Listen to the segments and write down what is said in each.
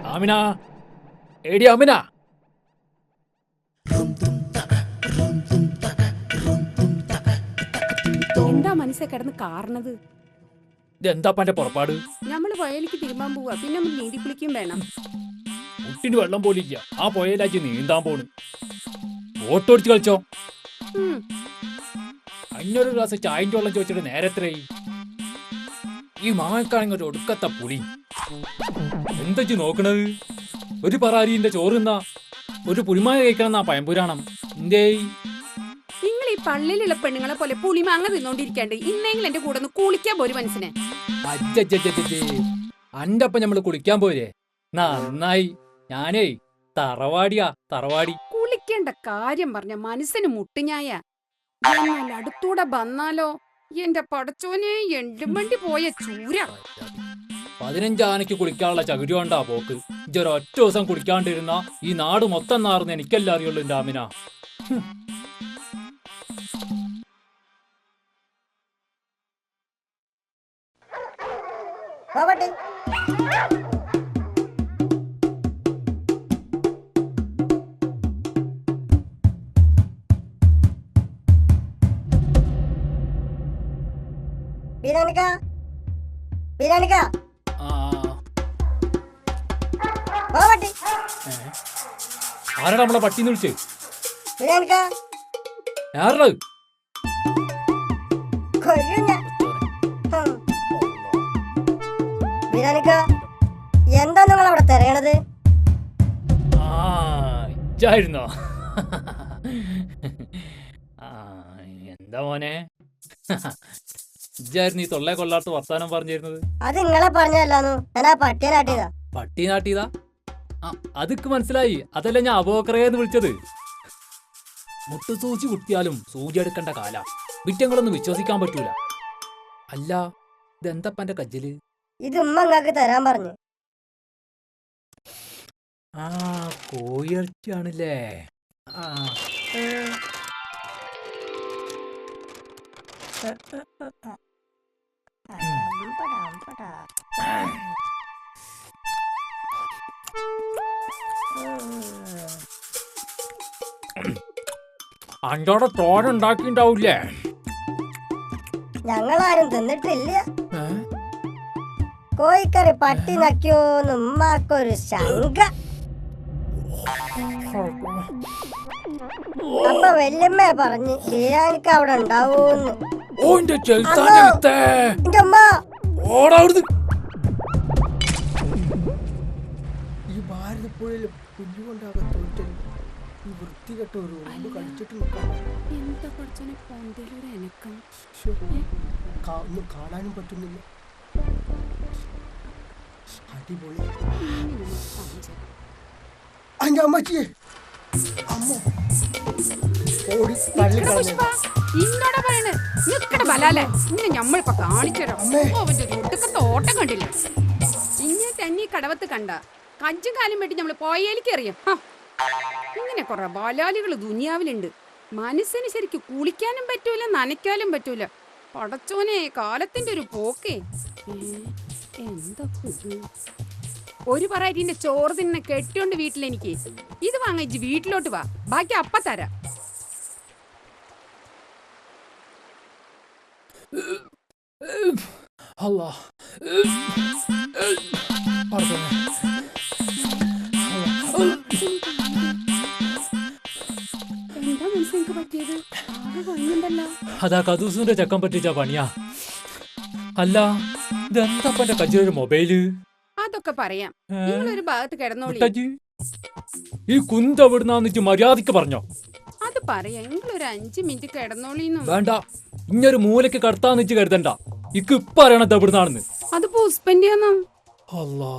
ആമിന, എടി ആമിന. എന്താ മനസ്സെ കിടന്ന് കാരണത്? ഇതെന്താപ്പന്റെ പുറപ്പാട്? നമ്മള് വയലിക്ക് തിരുമ്പാൻ പോവാ, പിന്നെ നമ്മൾ നീന്തി കുളിക്കും വേണം. കുട്ടിന് വെള്ളം പോലില്ല, ആ പുഴയിലാച്ച് നീന്താൻ പോണ്. ഓട്ടോടിച്ച് കളിച്ചോ. ഉം. അഞ്ഞൊരു ഗ്ലാസ് ചായന്റെ വെള്ളം ചോദിച്ചിട്ട് നേരത്രയായി. ഈ മാങ്ങക്കാണെങ്കിൽ ഒരു ഒടുക്കത്ത പുളി. എന്താ നോക്കണത്? ഒരു പറാരിന്റെ ചോറുന്നാ ഒരു പുളിമാങ്ങ കഴിക്കണമെന്നാ പയമ്പുരാണം. എന്തേ നിങ്ങൾ ഈ പള്ളിയിലുള്ള പെണ്ണുങ്ങളെ പോലെ പുളിമാങ്ങ തിന്നോണ്ടിരിക്കാണ്ട് ഇന്നെങ്കിലും എന്റെ കൂടെ ഒന്ന് കുളിക്കാൻ പോരും മനസ്സിനെ. അന്റെ അപ്പം നമ്മള് കുളിക്കാൻ പോരെ? നന്നായി. ഞാനേ തറവാടി. കുളിക്കേണ്ട കാര്യം പറഞ്ഞ മനസ്സിന് മുട്ടിഞ്ഞായ. എന്നാൽ അടുത്തൂടെ വന്നാലോ എന്റെ പടച്ചോനെ, എണ്ടും വണ്ടി പോയ ചൂര. 15 ആനയ്ക്ക് കുളിക്കാനുള്ള ചകിരി കൊണ്ടാ പോക്ക്. ഇജൊരൊറ്റ ദിവസം കുളിക്കാണ്ടിരുന്ന ഈ നാട് മൊത്തം നാറുന്ന എനിക്കല്ല അറിയുള്ളൂ എന്റെ ആമിന. ആരാ നമ്മളെ പട്ടിന്ന് വിളിച്ചേ? ആരുടെ? എന്താ നിങ്ങൾ അവിടെ തിരയണത്? ഇജ്ജായിരുന്നോ? എന്താ മോനെ, ഇജ്ജായിരുന്നു ഈ തൊള്ളേ കൊള്ളാത്ത വർത്താനം പറഞ്ഞിരുന്നത്? അത് നിങ്ങളെ പറഞ്ഞല്ലാന്നു, ഞാൻ ആ പട്ടിയെ നാട്ടിയതാ. പട്ടി നാട്ടിയതാ? അതൊക്കെ മനസ്സിലായി. അതല്ല ഞാൻ അബോക്കറേന്ന് വിളിച്ചത്. മുട്ടുസൂചി കുത്തിയാലും സൂചി എടുക്കേണ്ട കാല. വിറ്റങ്ങളൊന്നും വിശ്വസിക്കാൻ പറ്റൂല. അല്ല, ഇതെന്തപ്പന്റെ കജ്ജല്? ഇത് ഉമ്മ നിങ്ങൾക്ക് തരാൻ പറഞ്ഞു. കോയിറച്ചിയാണല്ലേ? അഞ്ചോടെ തോനുണ്ടാക്കിണ്ടാവൂലേ? ഞങ്ങളാരും തിന്നിട്ടില്ല. കോഴിക്കറി പട്ടി നക്കിയോന്ന് ഉമ്മാക്കൊരു ശങ്ക. അപ്പൊ വല്യമ്മ പറഞ്ഞ് ബിരിയാണിക്ക് അവിടെ ഉണ്ടാവൂന്ന്. എന്റെ ഉമ്മ ഈ ഭാരതപ്പുഴയില് പുല്ലുകൊണ്ടാകത്തോട്ട് ഈ വൃത്തികെട്ട ഒരു ഉറുമ്പ് കളിച്ചിട്ട് ഒന്നും കാണാനും പറ്റുന്നില്ല. അടിപൊളി. അന്റെ അമ്മച്ചിയെ അമ്മ ഓടി തള്ളി കളഞ്ഞു. ഞമ്മളിപ്പോ കാണിച്ചോ ഓട്ടം കണ്ടില്ല. ഇങ്ങനെ തന്നെ കടവത്ത് കണ്ട കഞ്ചും കാലും വെട്ടി നമ്മള് പോയേലേക്ക് അറിയാം. ഇങ്ങനെ കുറെ ബാലാലികൾ ദുനിയാവിലുണ്ട്. മനസ്സിന് ശരിക്കും കുളിക്കാനും പറ്റൂല, നനയ്ക്കാനും പറ്റൂല. പടച്ചോനെ, കാലത്തിന്റെ ഒരു പോക്കേ. എന്താ ഒരു പറയറ്റിന്റെ ചോറ് തിന്നെ കെട്ടിയോണ്ട് വീട്ടിലെനിക്ക് ഇത് വാങ്ങിച്ച് വീട്ടിലോട്ട് വാ, ബാക്കി അപ്പ തരാം. എന്താ മനസ്സിലേക്ക് പറ്റിയത്? ആകെ കൊഞ്ഞുണ്ടല്ലോ. അതാ കദൂസിന്റെ ചെക്കൻ പറ്റിച്ച പണിയാ. അല്ല, ഇതെന്തപ്പന്റെ കജ്ജിലൊരു മൊബൈല്? അതൊക്കെ പറയാം, നിങ്ങളൊരു ഭാഗത്ത് കിടന്നോളി. ഈ കുന്ത എവിടുന്നാന്നിച്ച് മര്യാദക്ക് പറഞ്ഞോ? അത് പറയാം, നിങ്ങളൊരു 5 മിനിറ്റ് കിടന്നോളിന്നും. വേണ്ട, ഇഞ്ഞൊരു മൂലക്ക് കടത്താന്ന് വെച്ച് കരുതണ്ട. ഇക്ക് ഇപ്പൊ അറിയണത് എവിടുന്നാണെന്ന്. അത് പുഷ്പന്റെയാന്നോ? അല്ലാ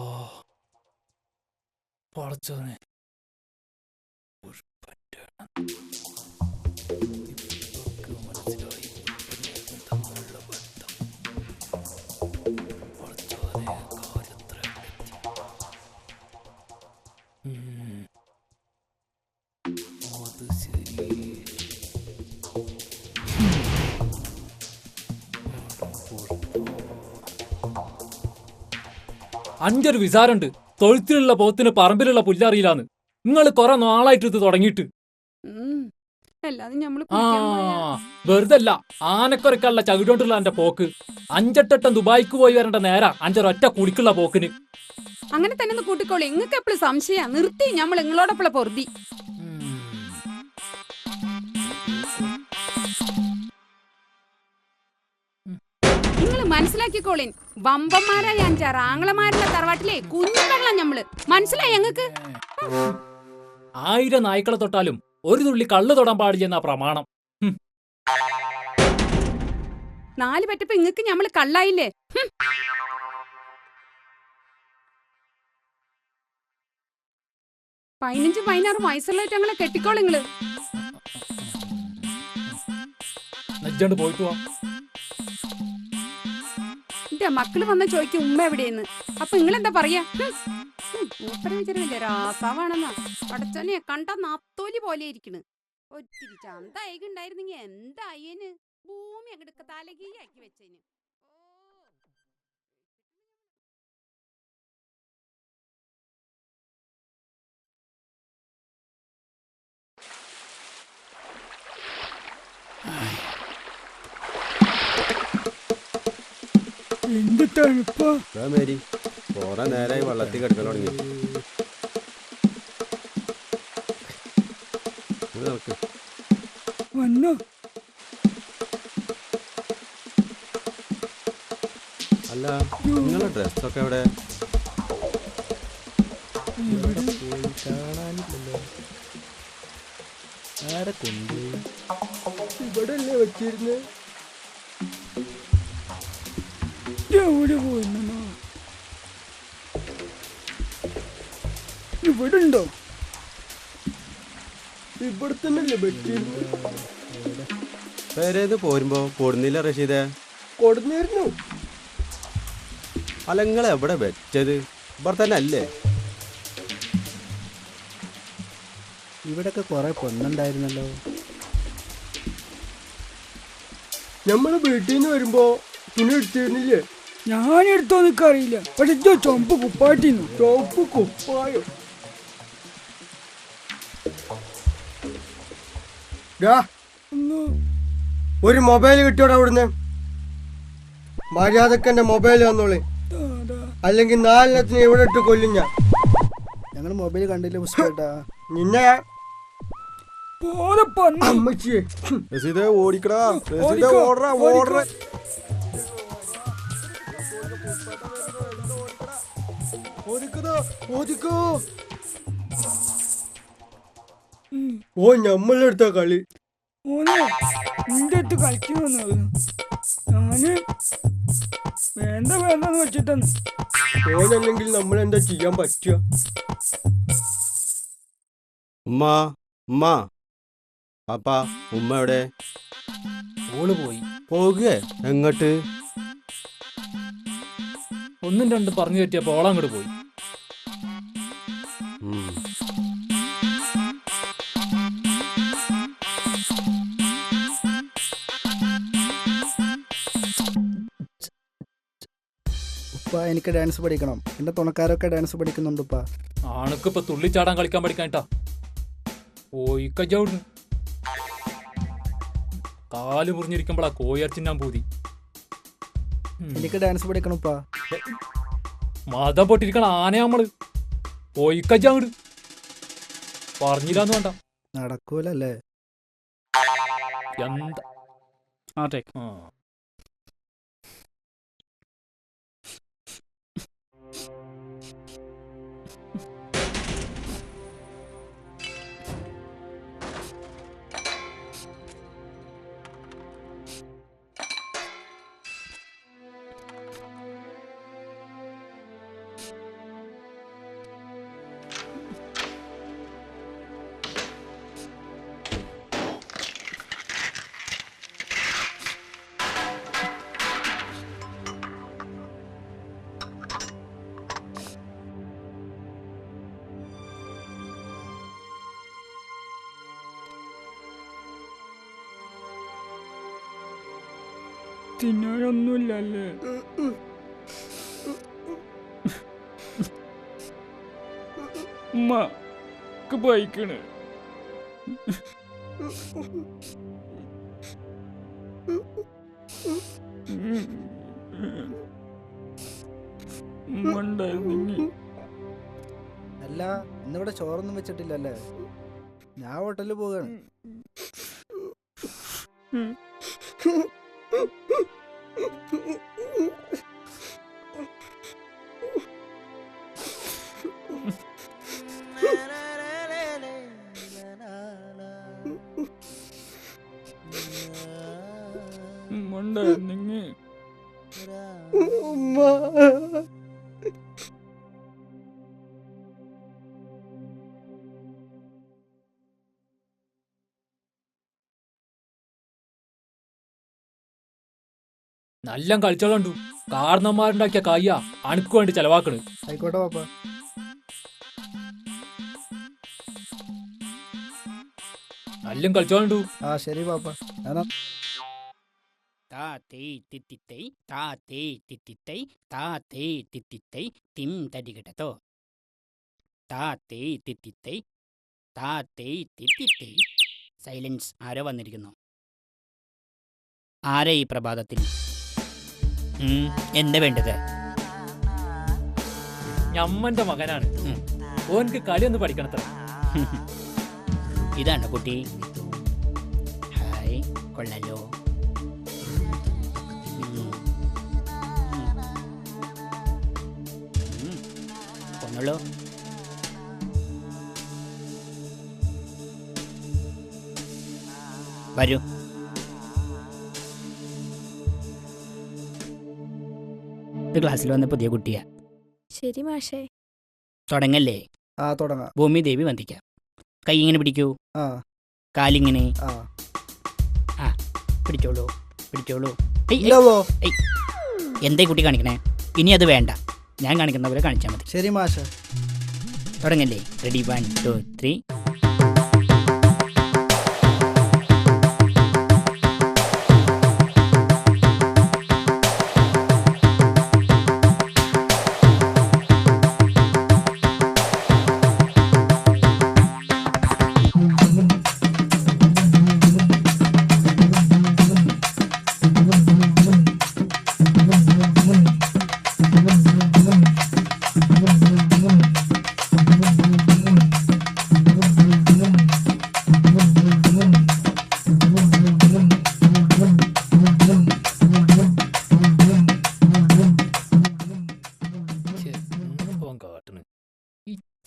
പടച്ചോനെ, അഞ്ചൊരു വിചാരണ്ട്, തൊഴുത്തിലുള്ള പോത്തിന് പറമ്പിലുള്ള പുല്ലറിയില്ലാന്ന്. നിങ്ങൾ കുറെ നാളായിട്ട് ഇത് തുടങ്ങിയിട്ട്. ഉം. അല്ലാതെ ഞമ്മള് ആ കുളിക്കാൻ പോയാ വെറുതല്ല, ആനക്കൊരക്കുള്ള ചകിടോണ്ടുള്ള എന്റെ പോക്ക്. 5-8 ദുബായിക്ക് പോയി വരേണ്ട നേരാ അഞ്ചൊരൊറ്റ കുളിക്കുള്ള പോക്കിന്. അങ്ങനെ തന്നെ ഒന്ന് കൂട്ടിക്കോളി. ഇങ്ങക്ക് എപ്പോഴും സംശയ നിർത്തി ഞമ്മൾ നിങ്ങളോടൊപ്പള പൊറുതി. നിങ്ങൾ മനസ്സിലാക്കിക്കോളിൻ. വമ്പന്മാരായ 5-6 ആങ്ങളമാരുള്ള തറവാട്ടിലെ കുഞ്ഞുങ്ങളാ ഞമ്മള്. മനസ്സിലായി ഞങ്ങക്ക്? 1000 നായ്ക്കളെ തൊട്ടാലും ഒരു തുള്ളി കള്ള് തൊടാൻ പാടില്ലെന്നാ പ്രമാണം. 4 പറ്റപ്പോ ഇങ്ങക്ക് ഞമ്മള് കള്ളായില്ലേ? 15-16 വയസ്സുള്ളായിട്ട് ഞങ്ങളെ കെട്ടിക്കോളിങ്ങള്. നെജ്ജണ്ട് പോയിട്ട് വാ. എന്റെ മക്കള് വന്ന ചോദിക്കും ഉമ്മ എവിടെയെന്ന്. അപ്പൊ നിങ്ങളെന്താ പറയാ? മൂപ്പര വിചാരമില്ല രാസാവാണെന്നാ. പടച്ചോനെ കണ്ട നാത്തോലി പോലെ ഇരിക്കണ്. ഒത്തിരി ചന്ത അയകുണ്ടായിരുന്നെങ്കി എന്തായേന്? ഭൂമി അങ്ങോട്ട് തലകീഴാക്കി വെച്ചേന്. എന്ത് തണുപ്പാ മേരി കുറെ നേരമായി വെള്ളത്തിൽ കിടക്കാൻ തുടങ്ങി. നടക്ക്. വന്നോ? അല്ല, നിങ്ങളെ ഡ്രസ്സൊക്കെ എവിടെ? കാണാനില്ലല്ലോ. ആരെ കൊണ്ട് ഇവിടെ അല്ലേ വെച്ചിരുന്ന്? എവിടെ പോയിരുന്നോ? ഇവിടെ ഉണ്ടോ? ഇവിടെ തന്നെയല്ലേ വെച്ചിരുന്നു. പേരേത് പോരുമ്പോ കൊടുന്നില്ല റഷീദേ? കൊടുന്നിരുന്നു. അല്ല, നിങ്ങൾ എവിടെ വെച്ചത്? ഇവിടെ തന്നെ അല്ലേ? ഇവിടൊക്കെ കുറെ പൊന്നുണ്ടായിരുന്നല്ലോ. നമ്മള് വീട്ടിൽ നിന്ന് വരുമ്പോ തുണി എടുത്തിരുന്നില്ലേ? ഞാൻ എടുത്തോ നിക്കറിയില്ല. പക്ഷെ ചുമപ്പ് കുപ്പായിട്ടിന്നു. ചുവപ്പ് കുപ്പായോ? ഒരു മൊബൈൽ കിട്ടിയോടെ അവിടുന്ന്. മര്യാദക്ക് എന്റെ മൊബൈൽ വന്നോളി, അല്ലെങ്കിൽ 4 ഇവിടെ ഇട്ട് കൊല്ലും ഞാൻ. ഞങ്ങൾ മൊബൈൽ കണ്ടില്ല പുഷ്പേട്ടാ. നിന്നെ പോലെ പന്നി. അമ്മച്ചിയെ റഷീദേ ഓടിക്കടാ, റഷീദേ ഓടറാ, ഓടറ. ഓ ഞമ്മളെടുത്ത കളി. ഓനെ നിന്റെ അടുത്ത് കളിക്കുന്നു. ഞാന് വേണ്ടെന്ന് വെച്ചിട്ടാണ്. ഓനല്ലെങ്കിൽ നമ്മളെന്താ ചെയ്യാൻ പറ്റുക? ഉമ്മ, ഉമ്മ, പാപ്പാ, ഉമ്മ എവിടെ? ഓള് പോയി. പോകുകേ? എങ്ങോട്ട്? 1-2 പറഞ്ഞു പറ്റിയപ്പോ ഓളങ്ങോട്ട് പോയി. ഉപ്പ എനിക്ക് ഡാൻസ് പഠിക്കണം. എന്റെ തുണക്കാരൊക്കെ ഡാൻസ് പഠിക്കുന്നുണ്ട് ഉപ്പ. ആണക്കിപ്പൊ തുള്ളിച്ചാടാൻ കളിക്കാൻ പഠിക്കാനിട്ടാ പോയി കജാവിടുന്ന്. കാല് മുറിഞ്ഞിരിക്കുമ്പോളാ കോയർച്ചിന്നാൻ പൂതി. എനിക്ക് ഡാൻസ് പഠിക്കണം ഉപ്പ. മതം പൊട്ടിരിക്കണ ആന നമ്മള്. പോയി കജാവിട്. പറഞ്ഞില്ലാന്ന് വേണ്ട. നടക്കൂലല്ലേ? എന്താ ആ തിന്നാനൊന്നുമില്ലല്ലേ? ഉമ്മ ബൈക്കാണ്. അല്ല ഇന്നിവിടെ ചോറൊന്നും വെച്ചിട്ടില്ലല്ലേ? ഞാൻ ഹോട്ടലിൽ പോവുകയാണ്. ഉമ്മ നല്ല കളിച്ചോളണ്ടു. കാരണന്മാരുണ്ടാക്കിയ കയ്യ അണുക്ക് വേണ്ടി ചെലവാക്കണ്. ആയിക്കോട്ടെ പാപ്പ. നല്ല കളിച്ചോളണ്ടു. ആ ശരി പാപ്പ. ഞാനാ താത്തേ തിത്തിത്തൈ താത്തേ തിത്തിത്തൈ താത്തേ തിത്തിത്തൈ തിം തടികിടത്തോ താത്തേ തിത്തിത്തൈ താത്തേ തിത്തിത്തൈ. സൈലൻസ്. ആരോ വന്നിരിക്കുന്നു. ആരെ ഈ പ്രഭാതത്തിൽ? എന്താ വേണ്ടത്? ഞമ്മന്റെ മകനാണ്. ഓനക്ക് കളി ഒന്ന് പഠിക്കണത്ര. ഇതാണ് കുട്ടി. ഹായ്, കൊള്ളല്ലോ. കൊന്നോളൂ. വരൂ. ഇത് ക്ലാസ്സിൽ വന്ന പുതിയ കുട്ടിയാ. ശരി മാഷേ. തുടങ്ങല്ലേ? ആ തുടങ്ങാം. ഭൂമി ദേവി വന്ദിക്കാം. കൈ ഇങ്ങനെ പിടിക്കൂ. ആ കാലിങ്ങനെ. ആ പിടിച്ചോളൂ പിടിച്ചോളൂ. ഇല്ലവോ? എന്തായി കുട്ടി കാണിക്കണേ? ഇനി അത് വേണ്ട, ഞാൻ കാണിക്കുന്ന പോലെ കാണിച്ചാൽ മതി. ശരി മാഷ. തുടങ്ങല്ലേ? റെഡി, 1 2 3.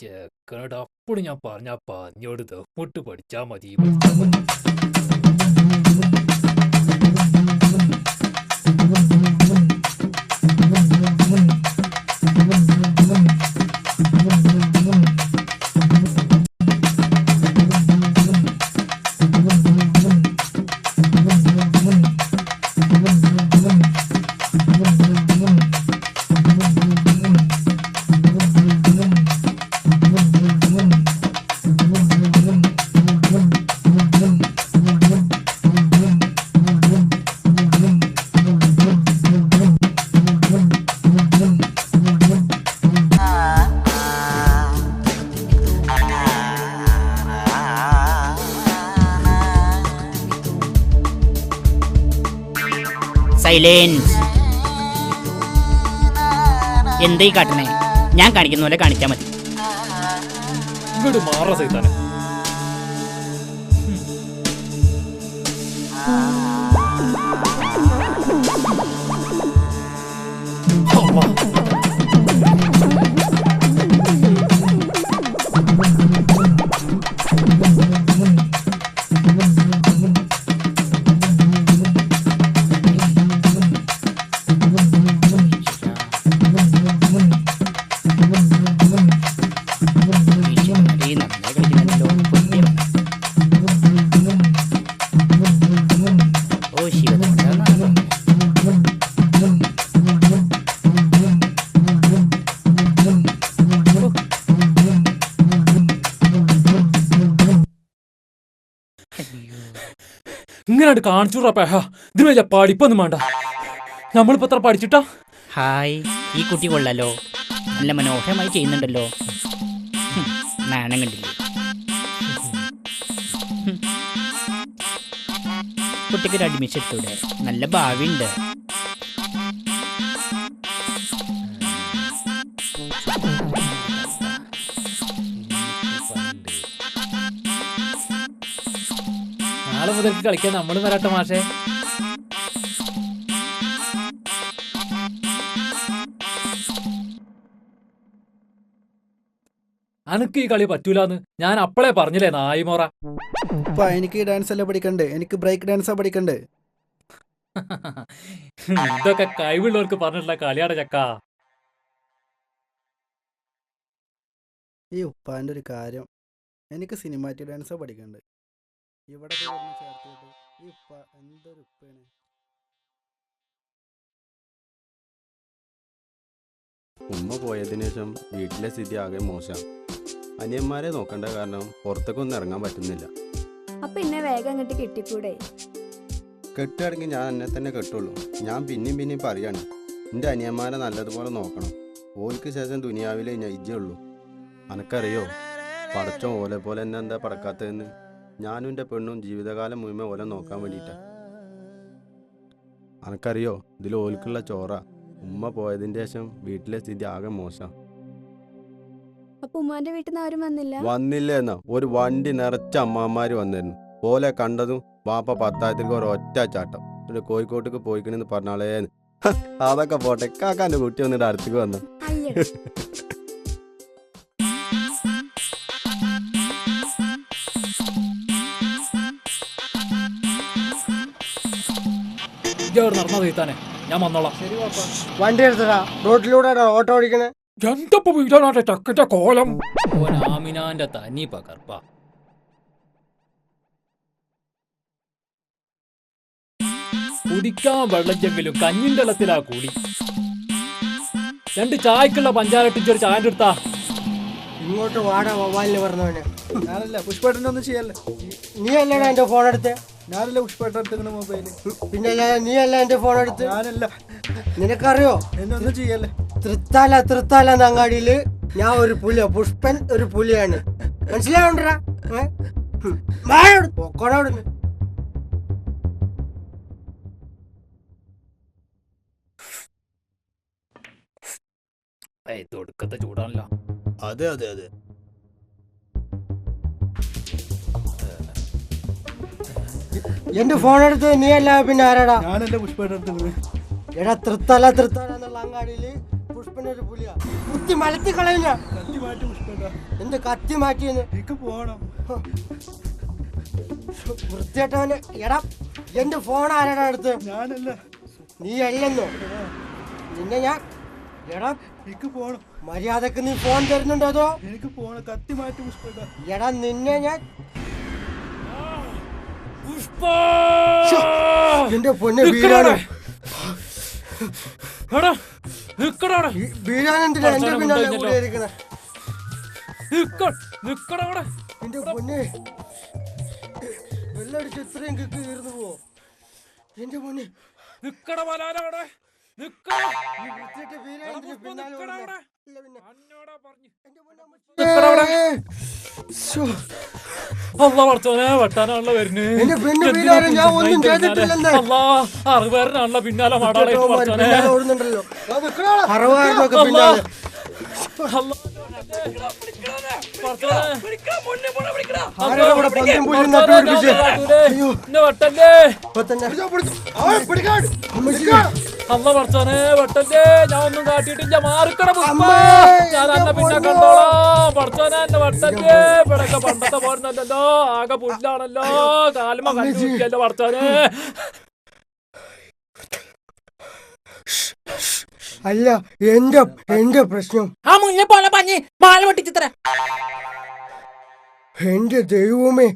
ചെക്കനോട് അപ്പോഴും ഞാൻ പറഞ്ഞ പറഞ്ഞോട് ദഫ്മുട്ട് പഠിച്ചാ മതി. സൈലൻസ്. എന്തായി കാട്ടണേ? ഞാൻ കാണിക്കുന്ന പോലെ കാണിച്ചാൽ മതി. ഇങ്ങോട്ട് മാറ സൈത്താനെ. ഇങ്ങനെ കാണിച്ചുറാ പേഹ. ഇതിന് വലിയ പഠിപ്പൊന്നും വേണ്ട. നമ്മളിപ്പോ എത്ര പഠിച്ചിട്ടാ? ഹായ്, ഈ കുട്ടി കൊള്ളാലോ, നല്ല മനോഹരമായി ചെയ്യുന്നുണ്ടല്ലോ. നാണം കണ്ടില്ലേ? കുട്ടിക്ക് ഒരു അഡ്മിഷൻ എടുത്തൂടെ? നല്ല ഭാവിയുണ്ട്. നാളെ മുതൽക്ക് കളിക്കാൻ നമ്മൾ വരാട്ടെ മാഷേ. അനക്ക് ഈ കളി പറ്റൂലെന്ന് ഞാൻ അപ്പളേ പറഞ്ഞില്ലേ നായിമോറ. ഉപ്പ എനിക്ക് ഈ ഡാൻസ് അല്ല പഠിക്കണ്ടേ, എനിക്ക് ബ്രേക്ക് ഡാൻസാ പഠിക്കണ്ടേ. ഇതൊക്കെ കഴിവുള്ളവർക്ക് പറഞ്ഞിട്ടുള്ള കളിയാണ് ചക്ക. ഈ ഉപ്പാൻ്റെ ഒരു കാര്യം, എനിക്ക് സിനിമാറ്റിക് ഡാൻസാ പഠിക്കണ്ടേ. ഇവിടെ ചേർത്തിട്ട് ഈ ഉപ്പ എന്തൊരു ഉപ്പേനെ. ഉമ്മ പോയതിനു ശേഷം വീട്ടിലെ സ്ഥിതി ആകെ മോശം. അനിയന്മാരെ നോക്കേണ്ട കാരണം പുറത്തേക്കൊന്നും ഇറങ്ങാൻ പറ്റുന്നില്ല. അപ്പൊ എന്നെ വേഗം അങ്ങോട്ട് കെട്ടിക്കൂടെ? കെട്ടുകയാണെങ്കിൽ ഞാൻ എന്നെ തന്നെ കെട്ടുള്ളൂ. ഞാൻ പിന്നെയും പറയാണ്, എൻ്റെ അനിയന്മാരെ നല്ലതുപോലെ നോക്കണം. ഓൽക്ക് ശേഷം ദുനിയാവിലെ ഇജ്ജുള്ളൂ. അനക്കറിയോ പടച്ചോ ഓലെ പോലെ എന്നെ എന്താ പടക്കാത്തതെന്ന്? ഞാനും എൻ്റെ പെണ്ണും ജീവിതകാലം മുഴുവൻ ഓലെ നോക്കാൻ വേണ്ടിയിട്ടാണ്. അനക്കറിയോ ഇതിൽ ഓൽക്കുള്ള ചോറ. ഉമ്മ പോയതിൻ്റെ ശേഷം വീട്ടിലെ സ്ഥിതി ആകെ മോശം. അപ്പൊ ഉമ്മാന്റെ വീട്ടിൽ നിന്ന് ആരും വന്നില്ല എന്നാ ഒരു വണ്ടി നിറച്ച അമ്മമാര് വന്നിരുന്നു. ഓലെ കണ്ടതും വാപ്പ 10,000 ഒറ്റ ചാട്ടം. എന്നിട്ട് കോഴിക്കോട്ടേക്ക് പോയിക്കണെന്ന് പറഞ്ഞാളേന്ന്. അതൊക്കെ പോട്ടെ, കാക്കാൻ്റെ കുട്ടി വന്നിട്ട് അടുത്തേക്ക് വന്നു. നടന്ന തീർത്താനെ ഞാൻ വന്നോളാം. വണ്ടി എടുത്തടാ, റോഡിലൂടെ ഓട്ടോ ഓടിക്കണേ. എന്തപ്പോ വീട്ടാനാട്ടെ ചക്കറ്റ കോലം. ഓൻ ആമിനാന്റെ തനി പകർപ്പ. കുടിക്കാൻ വെള്ളഞ്ചെങ്കിലും കഞ്ഞിന്റെ വെള്ളത്തിലാ കൂടി. 2 ചായക്കുള്ള പഞ്ചായത്തിച്ചൊരു ചായ എടുത്താ. ഇങ്ങോട്ട് വാടാ വവ്വാലിന് പറഞ്ഞവനെ. ഞാനല്ല പുഷ്പേട്ടൻ്റെ ഒന്നും ചെയ്യല്ലേ. നീ അല്ലടാ എന്റെ ഫോൺ എടുത്ത്. ഞാനല്ല പുഷ്പേട്ടൻ എടുത്തിങ്ങനെ മൊബൈല്. പിന്നെ നീ അല്ല എന്റെ ഫോൺ എടുത്ത്. ഞാനല്ല. നിനക്കറിയോ എന്നെ ഒന്നും ചെയ്യല്ലേ. തൃത്താല എന്ന അങ്ങാടിയില് ഞാൻ ഒരു പുലിയ, പുഷ്പൻ ഒരു പുലിയാണ്. മനസ്സിലാവണ്ടടാ? പൊക്കോടവിടുന്ന്. തൊടുക്കത്തെ ചൂടാണല്ലോ. അതെ അതെ അതെ. എന്റെ ഫോൺ എടുത്ത് നീ അല്ല പിന്നെ ആരാടാ? ഞാനല്ല പുഷ്പേട്ടൻ എടുത്തത്. എടാ തൃത്താല എന്നുള്ള അങ്ങാടിയില് പുഷ്പൻ ഒരു പുലിയാ. കുത്തി മലത്തി കളയുന്ന. കത്തി മാറ്റി പുഷ്പേട്ടാ. എന്ത് കത്തി മാറ്റിയെന്ന്? എനിക്ക് പോണം. വൃത്തിയായിട്ടവന്. എടാ എന്റെ ഫോൺ ആരാടാ എടുത്ത്? ഞാനല്ല. നീ അല്ലെന്നോ? നിന്നെ ഞാൻ. എടാ എനിക്ക് പോണം. മര്യാദക്ക് നീ ഫോൺ തരുന്നുണ്ടോ അതോ? എനിക്ക് പോണം. കത്തി മാറ്റി പുഷ്പേട്ടാ. എടാ നിന്നെ ഞാൻ. എന്റെ പൊന്നെ വീഴാനോ? വീഴാനെന്തിനാ എന്റെ പിന്നാലെ കൂടെ ഇരിക്കണേ? എന്റെ പൊന്നെ വെള്ളടിച്ച് ഇത്രയും കിക്ക് തീർന്നു പോവോ? എന്റെ പൊന്നെ വെട്ടാനാണല്ലോ വരുന്നത്. എന്റെ പെണ്ണ് വീഴാനും ഞാൻ ഒന്നും ചെയ്തിട്ടില്ലെന്ന്. 60 പിന്നാലെ മാടാളെ ഓടുന്നുണ്ടല്ലോ. 60 പിന്നാലെ. അമ്മ പറച്ചോനെ വെട്ടല്ലേ, ഞാൻ ഒന്നും കാട്ടിട്ടില്ല. മാറിക്കട ഞാൻ എന്നെ പിന്നെ കണ്ടോളാം. പറച്ചോനെ എന്നെ വെട്ടല്ലേ. ഇവിടൊക്കെ പണ്ടത്തെ പോരുന്നല്ലോ, ആകെ പുല്ലാണല്ലോ. കാലുമ കണ്ടുപിടിക്കല്ലോ പറച്ചോനെ. അല്ല എന്റെ പ്രശ്നം ആ മുന്നേ പോലെ പഞ്ഞി മാല പൊട്ടിച്ചിത്ര. എന്റെ ദൈവമേ.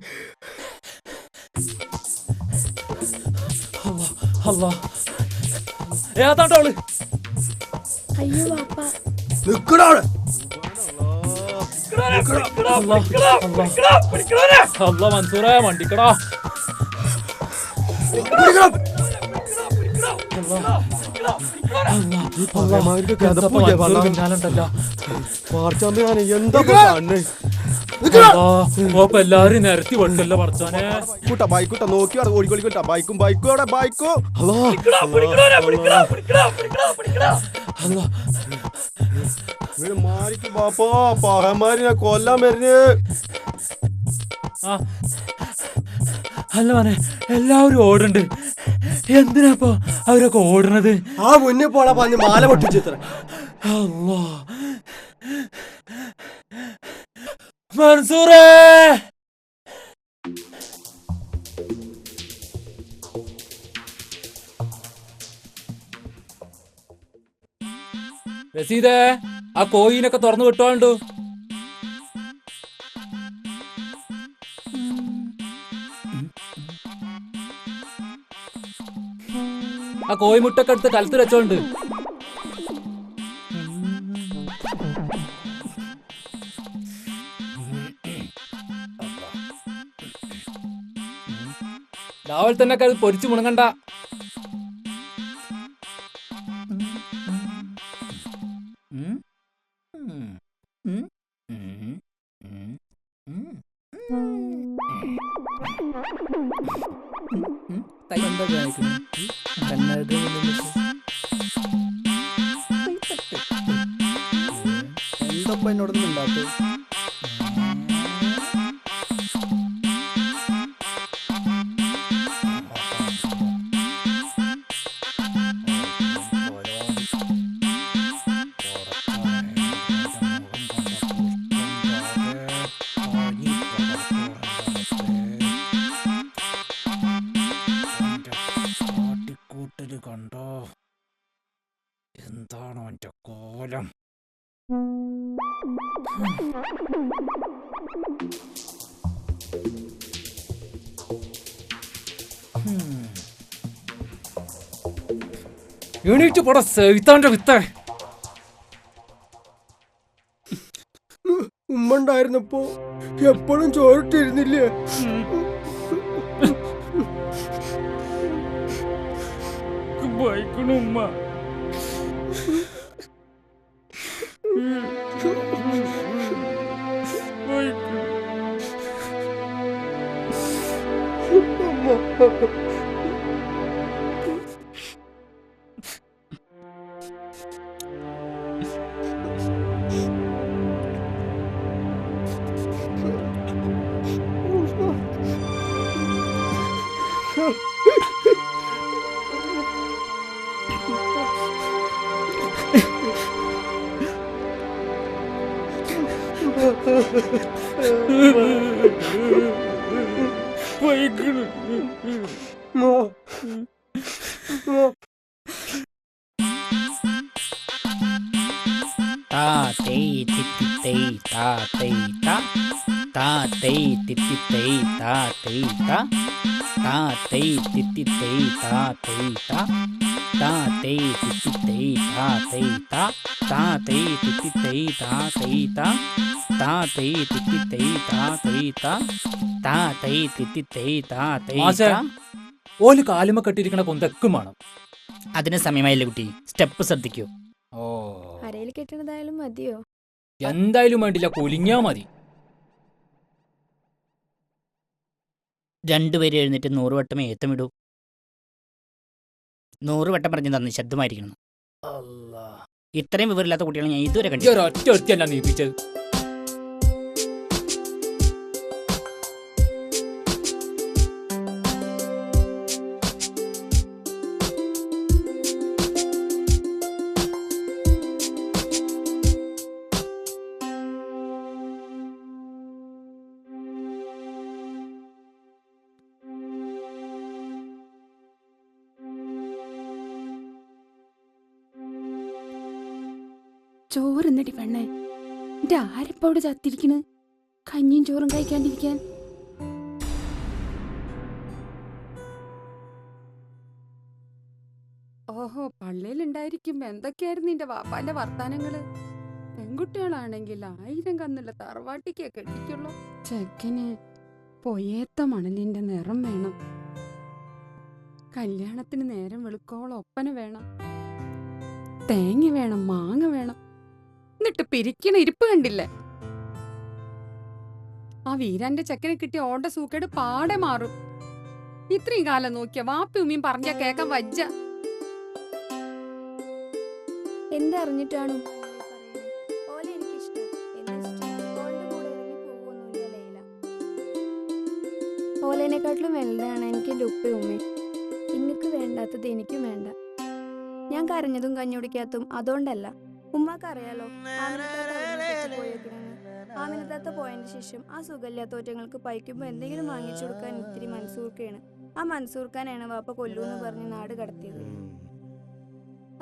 ഏതാണ്ടോള് അയ്യോ വാപ്പ. നിക്കടാണ്. അല്ല മൻസൂറേ വണ്ടിക്കടാ. പിന്നാലുണ്ടല്ലോ. എന്താ അപ്പൊ എല്ലാരും നിരത്തി വെട്ടല്ലോ പറച്ചോനെ. ബൈക്കൂട്ട നോക്കി ഓടിക്കോളിക്കോട്ടാ. ബൈക്കും അവിടെ ബൈക്കോ. മാറിക്ക് ബാപ്പാ, പഹന്മാരിനെ കൊല്ലാൻ വരുന്നേ. അല്ല മോനെ, എല്ലാവരും ഓടുന്നുണ്ട്. എന്തിനാപ്പോ അവരൊക്കെ ഓടുന്നത്? ആ മുന്നിൽ പോണ പന്നി മാല പൊട്ടിച്ചിത്ര. അല്ലാ മൻസൂറേ, രസീദേ, ആ കോയിനൊക്കെ തുറന്നു വിട്ടോണ്ടു. ആ കോയിമുട്ടൊക്കെ എടുത്ത് കലത്തിൽ വെച്ചോണ്ട്. രാവിലെ തന്നെ അത് പൊരിച്ചു മുണങ്ങണ്ട. എന്തപ്പ എന്നോടൊന്നും ഉണ്ടാക്കും. കണ്ടോ, എന്താണോ എന്റെ കോലം? എണീറ്റ് പോടാ സൈത്താന്റെ വിത്തേ. ഉമ്മ ഉണ്ടായിരുന്നപ്പോ എപ്പോഴും ചോറിട്ടിരുന്നില്ലേ? ഉമ്മ ഓല് കാലുമ കെട്ടിരിക്കണ കൊന്തക്കും വേണം. അതിന് സമയമായില്ല കുട്ടി, സ്റ്റെപ്പ് ശ്രദ്ധിക്കൂ. ഓ, അരയിൽ കെട്ടണതായാലും മതിയോ? എന്തായാലും വേണ്ടില്ല, കുലുങ്ങിയാ മതി. രണ്ടുപേരും എഴുന്നേറ്റ് 100 വട്ടം ഏത്തമിടൂ. 100 വട്ടം പറഞ്ഞു തന്നെ ശബ്ദമായിരിക്കണം. ഇത്രയും വിവരമില്ലാത്ത കുട്ടികളെ ഞാൻ ഇതുവരെ കണ്ടു. ഒറ്റ ഒറ്റ നീപ്പിച്ചത്. ചോറുന്നടി പെണ്ണേ, എന്റെ ആരപ്പോടെ ചത്തിരിക്കണ്, കഞ്ഞിയും ചോറും കഴിക്കാണ്ടിരിക്കാൻ. ഓഹോ, പള്ളിയിലുണ്ടായിരിക്കും. എന്തൊക്കെയായിരുന്നു നിന്റെ വാപ്പാന്റെ വർത്താനങ്ങള്? പെൺകുട്ടികളാണെങ്കിൽ 1000 കന്നുള്ള തറവാട്ടിക്കേ കെട്ടിക്കുള്ളൂ. ചെക്കന് പൊയേത്ത മണലിന്റെ നിറം വേണം, കല്യാണത്തിന് നേരം വെളുക്കോളം ഒപ്പന വേണം, തേങ്ങ വേണം, മാങ്ങ വേണം. എന്നിട്ട് പിരിക്കണ ഇരിപ്പ് കണ്ടില്ലേ? ആ വീരന്റെ ചെക്കനെ കിട്ടിയ ഓണ്ട സൂക്കേട് പാടെ മാറും. ഇത്രയും കാലം നോക്കിയ വാപ്പി ഉമ്മയും പറഞ്ഞ കേക്കാൻ വജ്ജ. എന്തറിഞ്ഞിട്ടാണ് ഓലേനെക്കാട്ടിലും വലുതാണ് എനിക്ക് എൻ്റെ ഉപ്പയും ഉമ്മയും. ഇങ്ങക്ക് വേണ്ടാത്തത് എനിക്കും വേണ്ട. ഞാൻ കരഞ്ഞതും കഞ്ഞി കുടിക്കാത്തതും അതുകൊണ്ടല്ല. ഉമ്മാക്ക് അറിയാലോ ആമിനത്താത്ത പോയതിന് ശേഷം ആ സുഖമില്ലാത്തോറ്റങ്ങൾക്ക് പൈക്കുമ്പോൾ എന്തെങ്കിലും വാങ്ങിച്ചു കൊടുക്കാൻ ഇത്തിരി മൻസൂർക്കാണ്. ആ മൻസൂർക്കാനാണ് വാപ്പ കൊല്ലൂന്ന് പറഞ്ഞ് നാട് കടത്തിയത്.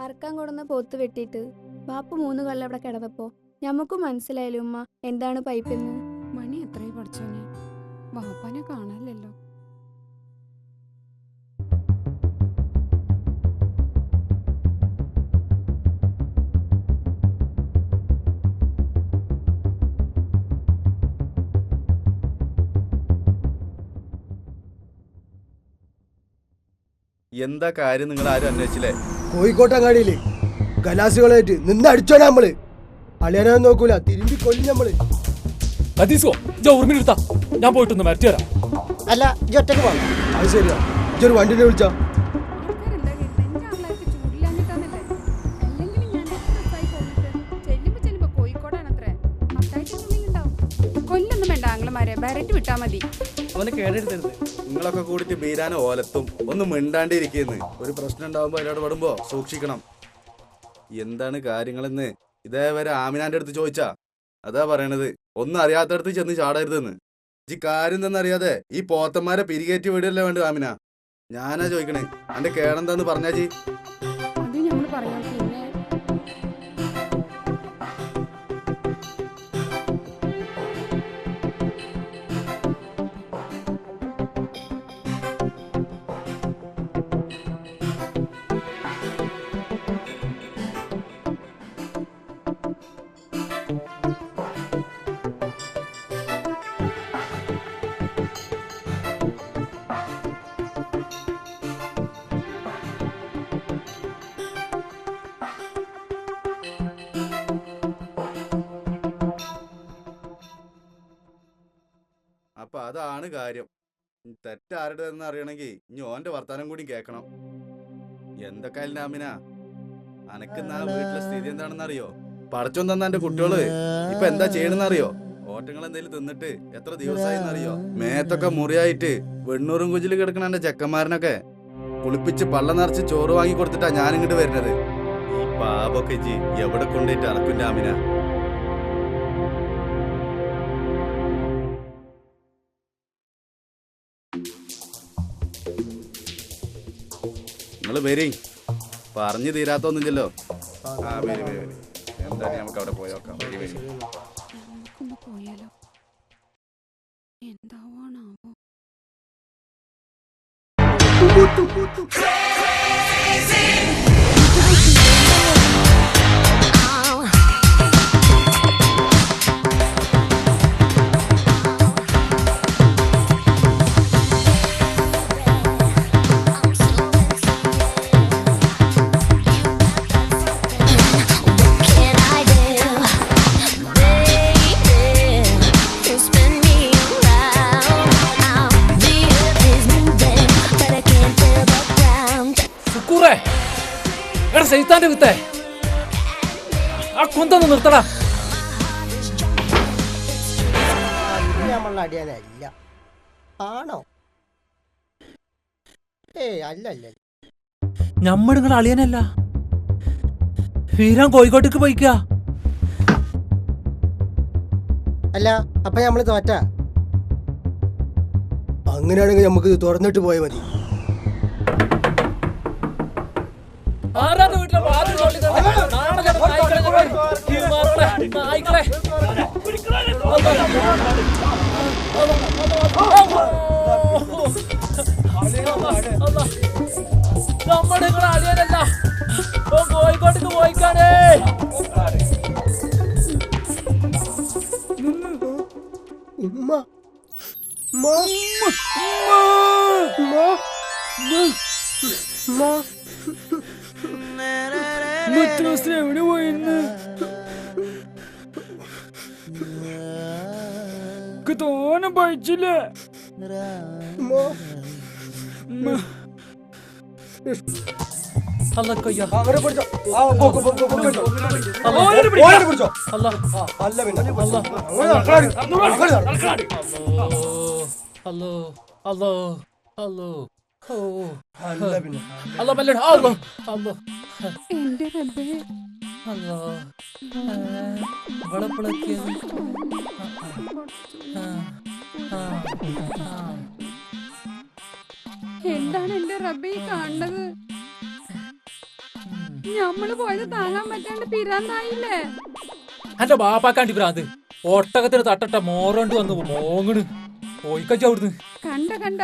അറക്കാൻ കൊടുന്ന പോത്ത് വെട്ടിയിട്ട് വാപ്പ 3 കൊല്ലം അവിടെ കിടന്നപ്പോ ഞമ്മക്കും മനസ്സിലായാലും ഉമ്മ എന്താണ് പൈപ്പെന്ന്. മണി എത്രയും പഠിച്ചോനെ, വാപ്പാനെ കാണാനല്ലോ. എന്താ കാര്യം നിങ്ങൾ ആരും അന്വേഷിച്ചില്ലേ? കോഴിക്കോട്ടങ്ങാടിയില് ഗലാസുകളായിട്ട് നിന്ന് അടിച്ചോടാ നമ്മള്. അളിയനെ നോക്കൂല, തിരുമ്പി കൊല്ലും നമ്മള്. ഞാൻ പോയിട്ടൊന്ന് മരത്തി വരാം. അല്ല ഇജ്ജ് ഒറ്റക്ക് പോകണം. അത് ശരിയാ, ഇജ്ജൊരു വണ്ടിനെ വിളിച്ചാ. കൊല്ലൊന്നും വേണ്ട ആംഗ്ലമാരെ, ബരറ്റ് വിട്ടാ മതി. അവന് കേടെടുത്തരുത്. നിങ്ങളൊക്കെ കൂടിയിട്ട് ബീരാനെ ഓലത്തും ഒന്നും മിണ്ടാണ്ടിരിക്കുന്നു. ഒരു പ്രശ്നം ഉണ്ടാവുമ്പോ അതിനോട് പെടുമ്പോ സൂക്ഷിക്കണം. എന്താണ് കാര്യങ്ങളെന്ന് ഇതേവരെ ആമിനാന്റെ അടുത്ത് ചോദിച്ചാ അതാ പറയണത്. ഒന്നും അറിയാത്തടത്ത് ചെന്ന് ചാടരുതെന്ന്. ഈ കാര്യം എന്തെന്നറിയാതെ ഈ പോത്തന്മാരെ പിരികേറ്റി വിടല്ലേ വേണ്ട ആമിന. ഞാനാ ചോദിക്കണേ, അന്റെ കേടെന്താന്ന് പറഞ്ഞാച്ചി. അത് ഞമ്മള് പറയാം. പിന്നെ അപ്പൊ അതാണ് കാര്യം. തെറ്റാരുടെന്ന് അറിയണമെങ്കിൽ ഇനി ഓന്റെ വർത്താനം കൂടി കേൾക്കണം. എന്തൊക്കെയായാലും ആമിന, അനക്കുന്ന വീട്ടിലെ സ്ഥിതി എന്താണെന്ന് അറിയോ? പടച്ചോൻ തന്ന എന്റെ കുട്ടികള് ഇപ്പൊ എന്താ ചെയ്യണെന്നറിയോ? ഓട്ടങ്ങൾ എന്തെങ്കിലും തിന്നിട്ട് എത്ര ദിവസമായിന്നറിയോ? മേത്തൊക്കെ മുറിയായിട്ട് വെണ്ണൂറും കുജില് കിടക്കണ എന്റെ ചെക്കന്മാരനൊക്കെ കുളിപ്പിച്ച് പള്ള നിറച്ച് ചോറ് വാങ്ങി കൊടുത്തിട്ടാ ഞാൻ ഇങ്ങോട്ട് വരുന്നത്. ഈ പാപൊക്കെ ജി എവിടെ കൊണ്ടിട്ട് അറക്കുന്റെ ആമിന. നിങ്ങള് വരി, പറഞ്ഞു തീരാത്തൊന്നുമില്ലല്ലോ. ആ വരി വരി വരി. എന്തായാലും നമുക്ക് അവിടെ പോയോക്കാം. വരി വരി. നമുക്കൊന്ന് പോയാലോ? എന്താവാണാവോ? സൈത്താന്റെ വിത്തേ, ആ കൊന്തൊന്ന് നിർത്തടാ. നമ്മളുടെ അടിയാനല്ല ആണോ? അല്ല അല്ല, ഞമ്മ നിങ്ങളെ അളിയനല്ല. വീരാൻ കോഴിക്കോട്ടേക്ക് പോയിക്ക. അല്ല അപ്പൊ നമ്മള് തോറ്റ? അങ്ങനെയാണെങ്കിൽ നമുക്ക് തുറന്നിട്ട് പോയാൽ മതി. ആരാന്റെ വീട്ടിലെ വാതിൽ നമ്മുടെ നിങ്ങളെ അളിയനല്ല, കോഴിക്കോട്ടേക്ക് പോയിക്കാനേ. ഉമ്മ എവിടെ പോയിന്ന് എനിക്ക് തോനെ പഴിച്ചില്ലേ അല്ല കൊയ്യ അവരെ പിടിച്ചോ. ആ, പൊക്ക്, പൊക്ക്, പൊക്ക്, പിടിച്ചോ. ഓനെ പിടിക്കാം. ഓനെ പിടിച്ചോ. അല്ല ആ, അല്ല പിന്നെ. അല്ല അങ്ങനെ നടക്കാടി. നടക്കാടി. അല്ലോ അല്ലോ അല്ലോ ഓ അല്ല പിന്നെ. അല്ല മെല്ലെ അല്ലോ അല്ലോ എന്റെ റബ്ബേ അല്ലോ വളപ്പിളക്കിയത് എന്താണ് എന്റെ റബ്ബേ ഈ കാണുന്നത്? ഞമ്മള് പോയത് താങ്ങാൻ പറ്റാണ്ട് പിരാന്തായില്ലേ? എന്റെ ബാപ്പാക്കാണ്ടി ഭ്രാന്ത് ഒട്ടകത്തിന് തട്ടട്ട മോറോണ്ട് വന്ന് മോങ്ങണ് പോയിക്കച്ച അവിടുന്ന് കണ്ട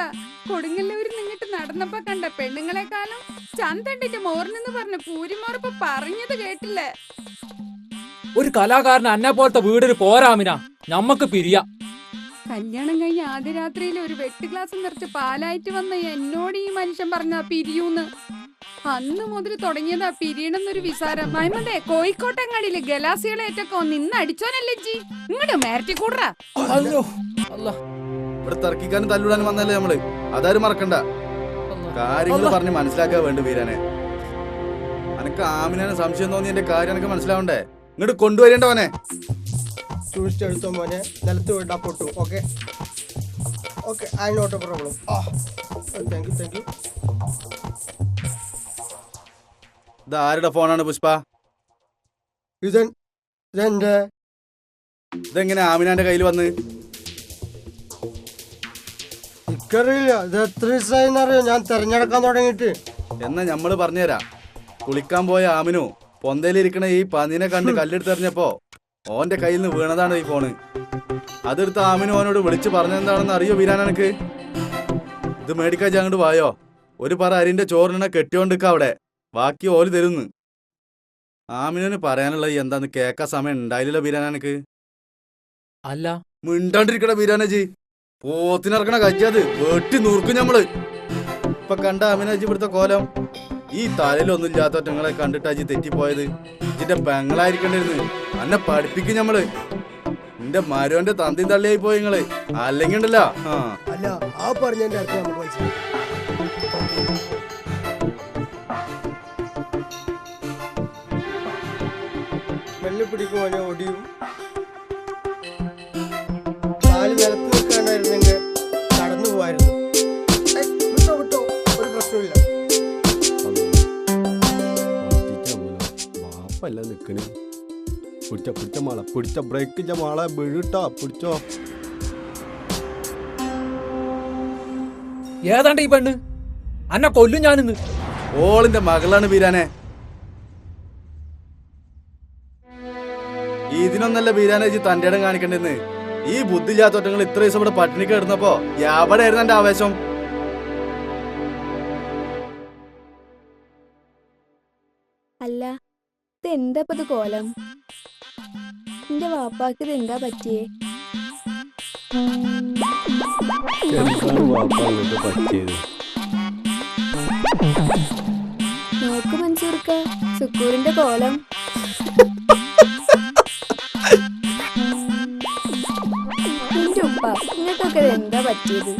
കൊടുങ്ങല്ലൂരിൽ നിന്നിട്ട് നടന്നപ്പോ കണ്ട പെണ്ണുങ്ങളെക്കാളും ചന്തണ്ടിട്ട് മോറിനെന്ന് പറഞ്ഞ പൂരിമോറിപ്പോ പറഞ്ഞത് കേട്ടില്ലേ? ഒരു കലാകാരൻ അന്നെ പോലത്തെ വീടൊരു പോരാമിന ഞമ്മക്ക് പിരിയാ. കല്യാണം കഴിഞ്ഞ ആദ്യ രാത്രിയിൽ ഒരു വെട്ട് ഗ്ലാസ് നിറച്ച് പാലായിട്ട് വന്ന എന്നോട് ഈ മനുഷ്യൻ പറഞ്ഞ പിരിയൂന്ന്. അന്ന് മുതൽ തുടങ്ങിയതാ പിരിയണമെന്നൊരു വിസാരം. മൈമന്തേ കോഴിക്കോട്ടെങ്ങാടിയില് ഗലാസികളേറ്റൊക്കെ നിന്ന് അടിച്ചോനല്ലേ ജി ഇങ്ങോട്ട് മേരട്ടി കൂടറാ. അല്ലോ അല്ല ഇവിടെ തർക്കിക്കാനും തല്ലിടാനും വന്നല്ലേ നമ്മള്. അതാരും മറക്കണ്ട. കാര്യങ്ങൾ പറഞ്ഞ് മനസ്സിലാക്കാൻ വേണ്ട വീരാനെ. അനക്ക് ആമിനെ സംശയം തോന്നി എന്റെ കാര്യം എനക്ക് മനസ്സിലാവണ്ടേ? ഇങ്ങോട്ട് കൊണ്ടുവരേണ്ടവനെ. സൂക്ഷിച്ചെടുത്തോ മോനെ. നിലത്ത് വീണ്ടാ പൊട്ടു. Okay okay, I not a problem. Thank you thank you. ഇത് ആരുടെ ഫോണാണ് പുഷ്പ? ഇതെന്റെ. ഇതെങ്ങനെ ആമിനാന്റെ കയ്യിൽ വന്ന്? എനിക്കറിയില്ല. ഇത് എത്ര ദിവസമായിന്നറിയോ ഞാൻ തെരഞ്ഞെടുക്കാൻ തുടങ്ങിയിട്ട്. എന്നാ ഞമ്മള് പറഞ്ഞുതരാം. കുളിക്കാൻ പോയ ആമിനു പൊന്തയിലിരിക്കണ ഈ പന്നിനെ കണ്ട് കല്ലെടുത്തെറിഞ്ഞപ്പോ ഓന്റെ കയ്യിൽ നിന്ന് വീണതാണ് ഈ ഫോണ്. അതെടുത്ത് ആമിനു ഓനോട് വിളിച്ച് പറഞ്ഞെന്താണെന്ന് അറിയോ വീരാനക്ക്? ഇത് മേടിക്കാൻ അങ്ങോട്ട് വായോ. ഒരു പറ അരിന്റെ ചോറിനെ കെട്ടിയോണ്ടിക്ക അവിടെ. ബാക്കി ഓല് തരുന്ന്. ആമിനു പറയാനുള്ള എന്താന്ന് കേക്കാൻ സമയം ഉണ്ടായില്ലല്ലോ വീരാനക്ക്. അല്ല മിണ്ടാണ്ടിരിക്കണ വീരാനജി. പോത്തിനിറക്കണ കജ്ജത് വെട്ടി നൂർക്കും ഞമ്മള്. ഇപ്പൊ കണ്ട ആമിനജി ഇവിടുത്തെ കോലം. ഈ തലയിലൊന്നും ഇല്ലാത്തവറ്റങ്ങളെ കണ്ടിട്ട് അജി തെറ്റിപ്പോയത്. ഇതിന്റെ പെങ്ങളായിരിക്കണ്ടിരുന്നു. അന്നെ പഠിപ്പിക്കും ഞമ്മള്. നിന്റെ മരോന്റെ തന്തി തള്ളിയായി പോയി നിങ്ങള്. അല്ലെങ്കിൽ ഉണ്ടല്ലോ. അല്ല ആ പറഞ്ഞതിന്റെ അർത്ഥം നമുക്ക് മനസ്സിലായി. വെള്ളി പിടിക്കുവാനോ ഒടിയും. കാല് നിലത്ത് നിൽക്കാണ്ടായിരുന്നെങ്കിൽ കടന്നു പോവായിരുന്നു. വിട്ടോ വിട്ടോ, ഒരു പ്രശ്നമില്ല. വാപ്പല്ല നിക്കണേ. പിടിച്ച മാള പിടിച്ച ബ്രേക്കിന്റെ മാളെ വീഴട്ടാ. പിടിച്ചോ. ഏതാണ്ട് ഈ പെണ്ണ് അന്നെ കൊല്ലും ഞാനിന്ന്. ഓളിന്റെ മകളാണ് വീരാനെ. ഇതിനൊന്നല്ല വീരാനജി തന്റെ ഇടം കാണിക്കണ്ടെന്ന്. ഈ ബുദ്ധിയില്ലാത്തോട്ടങ്ങൾ ഇത്ര ദിവസം ഇവിടെ പട്ടിണിക്ക് കിടന്നപ്പോ എവിടെയായിരുന്നു എന്റെ ആവേശം? അല്ല ഇതെന്താ ഇപ്പത് കോലം? എന്റെ വാപ്പാക്ക് ഇത് എന്താ പറ്റിയേ? എന്താണ് വാപ്പ അങ്ങോട്ട് പറ്റിയത്? നോക്ക് മൻസൂർക്ക, സുക്കൂറിന്റെ കോലം. എന്റെ ഉപ്പ നിങ്ങൾക്കൊക്കെ ഇത് എന്താ പറ്റിയത്?